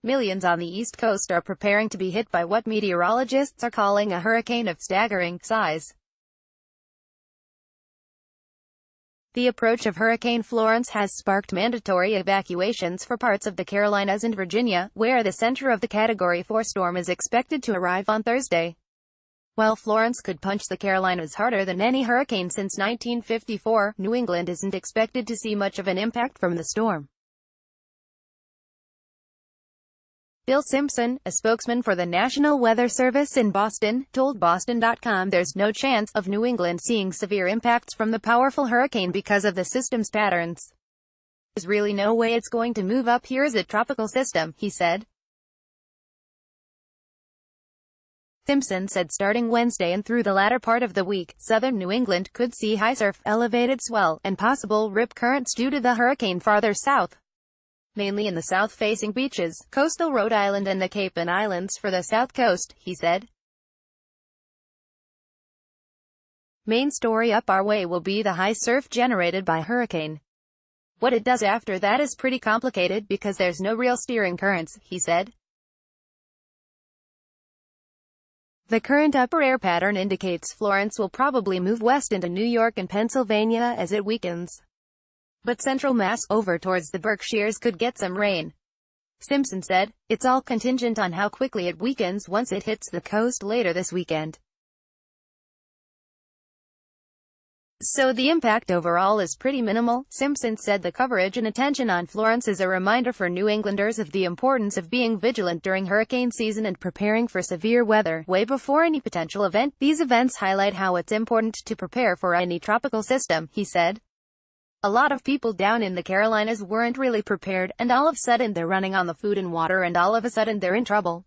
Millions on the East Coast are preparing to be hit by what meteorologists are calling a hurricane of staggering size. The approach of Hurricane Florence has sparked mandatory evacuations for parts of the Carolinas and Virginia, where the center of the Category 4 storm is expected to arrive on Thursday. While Florence could punch the Carolinas harder than any hurricane since 1954, New England isn't expected to see much of an impact from the storm. Bill Simpson, a spokesman for the National Weather Service in Boston, told Boston.com there's no chance of New England seeing severe impacts from the powerful hurricane because of the system's patterns. There's really no way it's going to move up here as a tropical system, he said. Simpson said starting Wednesday and through the latter part of the week, southern New England could see high surf, elevated swell, and possible rip currents due to the hurricane farther south. Mainly in the south-facing beaches, coastal Rhode Island and the Cape and Islands for the south coast, he said. Main story up our way will be the high surf generated by hurricane. What it does after that is pretty complicated because there's no real steering currents, he said. The current upper air pattern indicates Florence will probably move west into New York and Pennsylvania as it weakens. But central Mass, over towards the Berkshires, could get some rain. Simpson said, it's all contingent on how quickly it weakens once it hits the coast later this weekend. So the impact overall is pretty minimal. Simpson said the coverage and attention on Florence is a reminder for New Englanders of the importance of being vigilant during hurricane season and preparing for severe weather way before any potential event. These events highlight how it's important to prepare for any tropical system, he said. A lot of people down in the Carolinas weren't really prepared, and all of a sudden they're running on the food and water, and all of a sudden they're in trouble.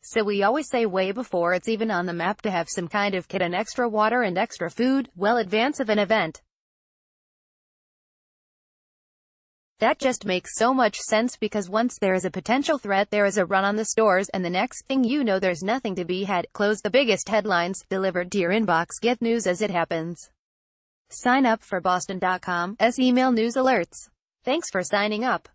So we always say way before it's even on the map to have some kind of kit and extra water and extra food, well advance of an event. That just makes so much sense because once there is a potential threat there is a run on the stores, and the next thing you know there's nothing to be had. Close the biggest headlines, delivered to your inbox. Get news as it happens. Sign up for Boston.com's email news alerts. Thanks for signing up.